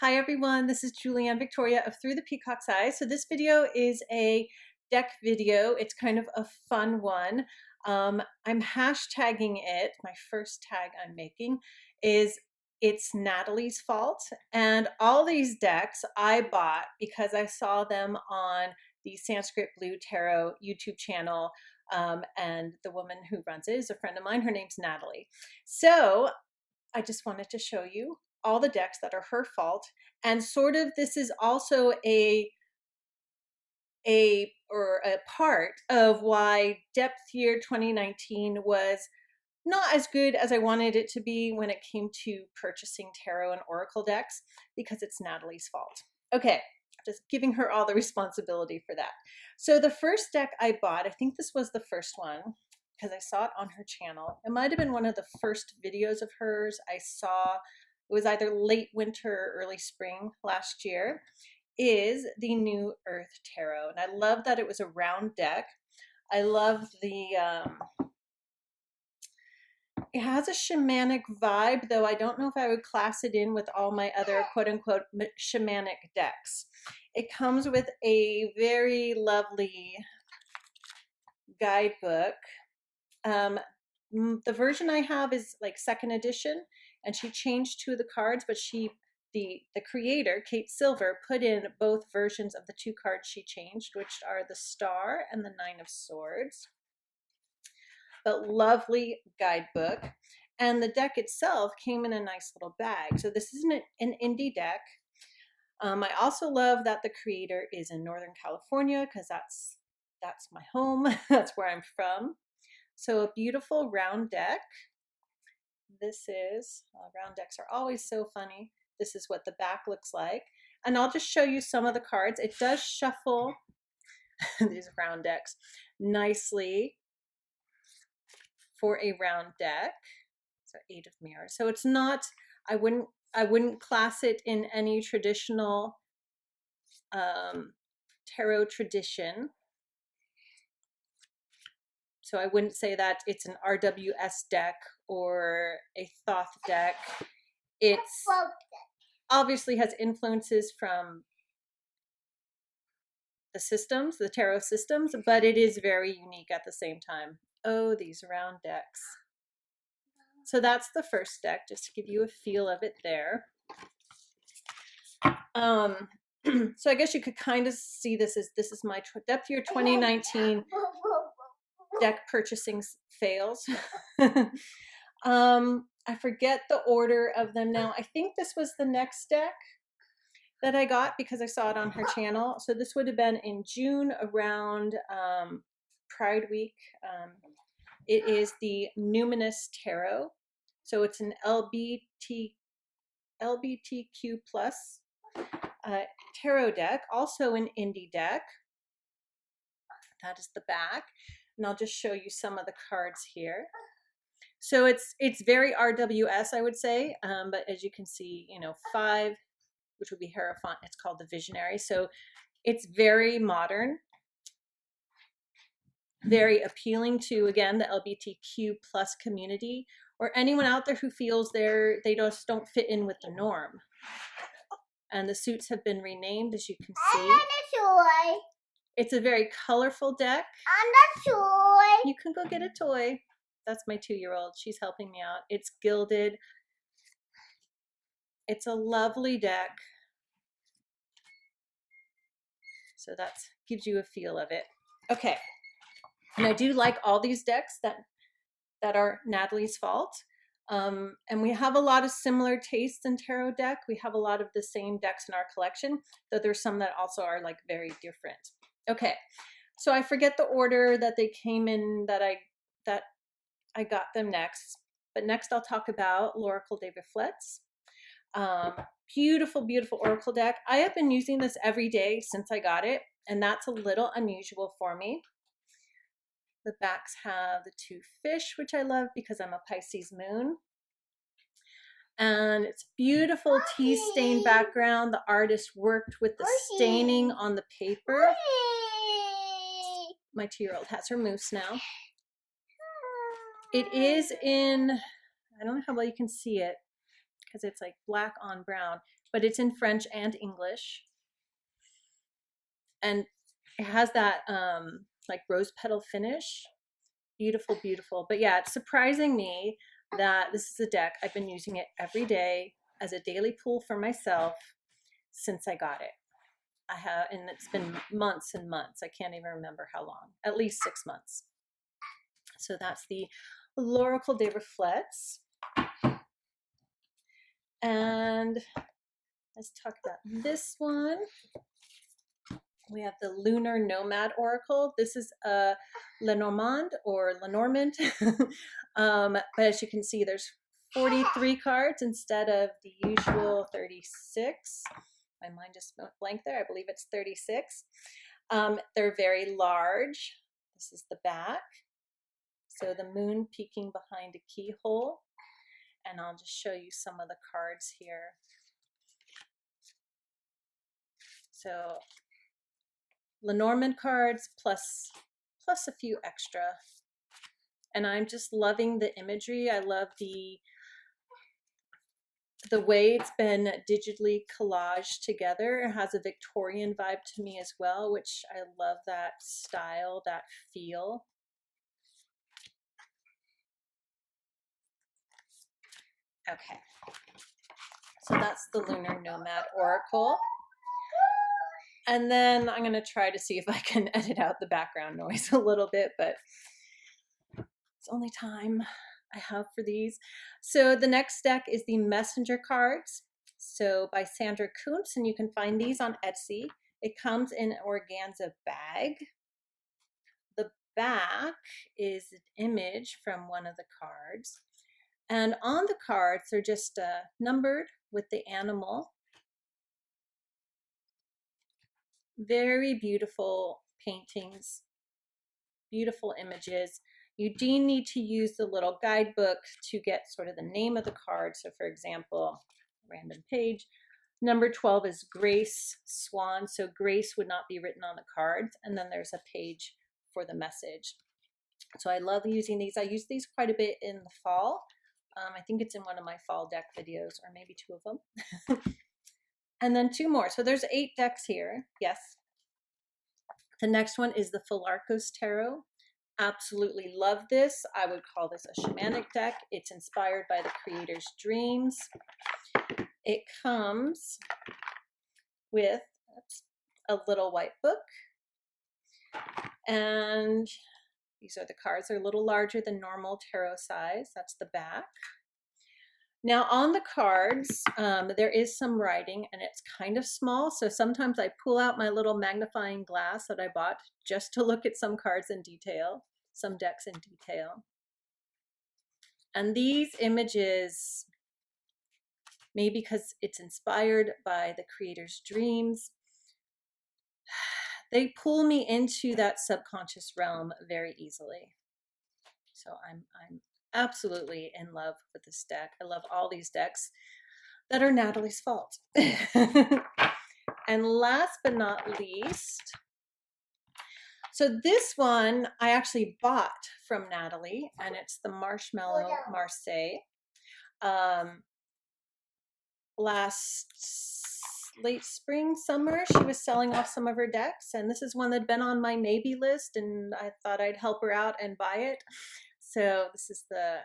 Hi everyone, this is Julianne Victoria of Through the Peacock's Eyes. So this video is a deck video. It's kind of a fun one. I'm hashtagging it. My first tag I'm making is It's Natalie's Fault. And all these decks I bought because I saw them on the Sanskrit Blue Tarot YouTube channel. And the woman who runs it is a friend of mine. Her name's Natalie. So I just wanted to show you all the decks that are her fault. And sort of this is also a part of why depth year 2019 was not as good as I wanted it to be when it came to purchasing tarot and oracle decks, because it's Natalie's fault. Okay, just giving her all the responsibility for that. So the first deck I bought, I think this was the first one, because I saw it on her channel. It might have been one of the first videos of hers I saw. It was either late winter or early spring last year, is the New Earth Tarot. And I love that it was a round deck. I love the, it has a shamanic vibe, though I don't know if I would class it in with all my other quote unquote shamanic decks. It comes with a very lovely guidebook. The version I have is like second edition, and she changed two of the cards, but the creator, Kate Silver, put in both versions of the two cards she changed, which are the Star and the Nine of Swords. But lovely guidebook. And the deck itself came in a nice little bag. So this isn't an indie deck. I also love that the creator is in Northern California, because that's my home. That's where I'm from. So a beautiful round deck. This is, round decks are always so funny. This is what the back looks like. And I'll just show you some of the cards. It does shuffle these round decks nicely for a round deck. So 8 of mirrors. So it's not, I wouldn't class it in any traditional tarot tradition. So I wouldn't say that it's an RWS deck or a Thoth deck. It's obviously has influences from the systems, the tarot systems, but it is very unique at the same time. Oh, these round decks. So that's the first deck, just to give you a feel of it there. So I guess you could kind of see this is my depth year 2019 deck purchasing fails. I forget the order of them now. I think this was the next deck that I got because I saw it on her channel. So this would have been in June around Pride Week. It is the Numinous Tarot. So it's an LGBTQ plus tarot deck, also an indie deck. That is the back. And I'll just show you some of the cards here. So it's very RWS, I would say, but as you can see, 5, which would be Hierophant, it's called the Visionary. So it's very modern, very appealing to, again, the LGBTQ plus community, or anyone out there who feels they just don't fit in with the norm. And the suits have been renamed, as you can see. It's a very colorful deck. You can go get a toy. That's my 2-year-old. She's helping me out. It's gilded. It's a lovely deck. So that gives you a feel of it. Okay. And I do like all these decks that are Natalie's fault. And we have a lot of similar tastes in tarot deck. We have a lot of the same decks in our collection, though there's some that also are like very different. Okay. So I forget the order that they came in that I got them next. But next I'll talk about Laurel de Reflets. Beautiful, beautiful oracle deck. I have been using this every day since I got it, and that's a little unusual for me. The backs have the 2 fish, which I love because I'm a Pisces moon. And it's beautiful tea stain background. The artist worked with the staining on the paper. My 2-year-old has her moose now. It is in, I don't know how well you can see it. because it's like black on brown, but it's in French and English. And it has that like rose petal finish. Beautiful, beautiful. But yeah, it's surprising me that this is a deck. I've been using it every day as a daily pull for myself since I got it. I have, and it's been months and months. I can't even remember how long, at least 6 months. So that's the L'Oracle des Reflets. And let's talk about this one. We have the Lunar Nomad Oracle. This is a Lenormand or Lenormand. But as you can see, there's 43 cards instead of the usual 36. My mind just went blank there. I believe it's 36. They're very large. This is the back. So the moon peeking behind a keyhole. And I'll just show you some of the cards here. So Lenormand cards plus a few extra. And I'm just loving the imagery. I love the way it's been digitally collaged together. It has a Victorian vibe to me as well, which I love that style, that feel. Okay, so that's the Lunar Nomad Oracle. And then I'm going to try to see if I can edit out the background noise a little bit, but it's only time I have for these. So the next deck is the Messenger cards. So by Sandra Kuntz, and you can find these on Etsy. It comes in an organza bag. The back is an image from one of the cards. And on the cards, they're just numbered with the animal. Very beautiful paintings, beautiful images. You do need to use the little guidebook to get sort of the name of the card. So for example, random page, number 12 is Grace Swan. So Grace would not be written on the cards. And then there's a page for the message. So I love using these. I use these quite a bit in the fall. I think it's in one of my fall deck videos, or maybe 2 of them. And then 2 more. So there's 8 decks here. Yes. The next one is the Pholarchos Tarot. Absolutely love this. I would call this a shamanic deck. It's inspired by the creator's dreams. It comes with a little white book. And these are the cards. They're a little larger than normal tarot size. That's the back. Now on the cards, there is some writing and it's kind of small. So sometimes I pull out my little magnifying glass that I bought just to look at some cards in detail, some decks in detail. And these images, maybe because it's inspired by the creator's dreams, they pull me into that subconscious realm very easily. So I'm absolutely in love with this deck. I love all these decks that are Natalie's fault. And last but not least, so this one I actually bought from Natalie, and it's the Marshmallow Marseille. Late spring, summer, she was selling off some of her decks, and this is one that had been on my maybe list, and I thought I'd help her out and buy it. So this is the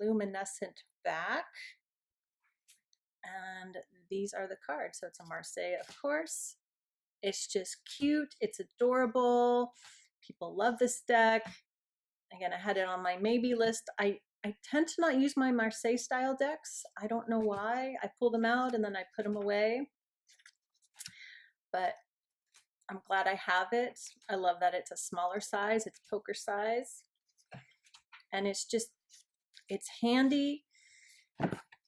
luminescent back, and these are the cards. So it's a Marseille, of course. It's just cute. It's adorable. People love this deck. Again, I had it on my maybe list. I tend to not use my Marseille style decks. I don't know why. I pull them out and then I put them away. But I'm glad I have it. I love that it's a smaller size. It's poker size. And it's handy.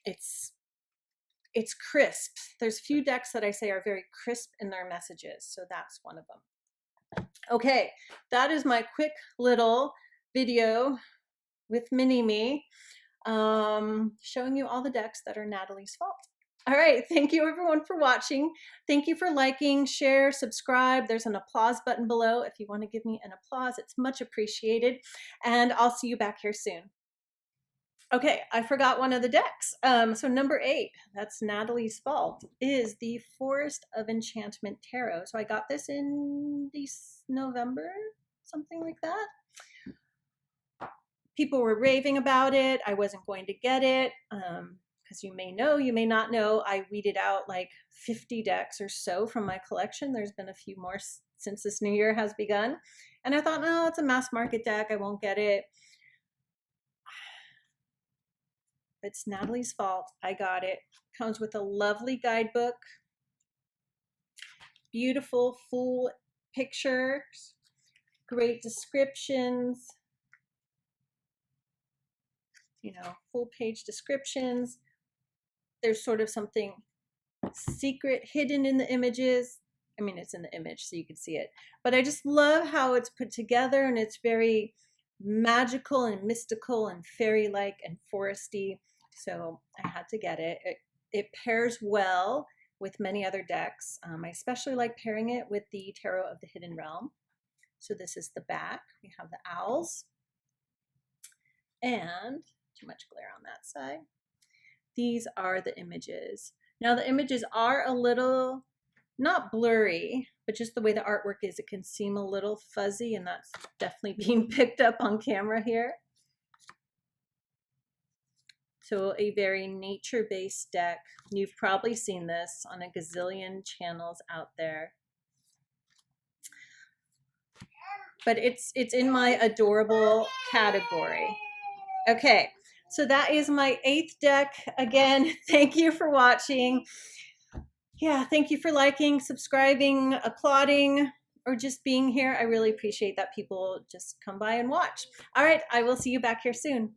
It's crisp. There's a few decks that I say are very crisp in their messages. So that's one of them. Okay, that is my quick little video with mini-me, showing you all the decks that are Natalie's fault. All right, thank you everyone for watching. Thank you for liking, share, subscribe. There's an applause button below if you want to give me an applause. It's much appreciated. And I'll see you back here soon. Okay, I forgot one of the decks. So number 8, that's Natalie's fault, is the Forest of Enchantment Tarot. So I got this in this November, something like that. People were raving about it. I wasn't going to get it because you may know, you may not know, I weeded out like 50 decks or so from my collection. There's been a few more since this new year has begun. And I thought, no, it's a mass market deck. I won't get it. It's Natalie's fault. I got it. Comes with a lovely guidebook, beautiful full pictures, great descriptions, you know, full page descriptions. There's sort of something secret hidden in the images. I mean, it's in the image so you can see it, but I just love how it's put together, and it's very magical and mystical and fairy-like and foresty. So I had to get it. It pairs well with many other decks. I especially like pairing it with the Tarot of the Hidden Realm. So this is the back. We have the owls and too much glare on that side. These are the images. Now the images are a little, not blurry, but just the way the artwork is, it can seem a little fuzzy, and that's definitely being picked up on camera here. So a very nature-based deck. You've probably seen this on a gazillion channels out there. But it's in my adorable category. Okay, so that is my 8th deck. Again, thank you for watching. Yeah, thank you for liking, subscribing, applauding, or just being here. I really appreciate that people just come by and watch. All right, I will see you back here soon.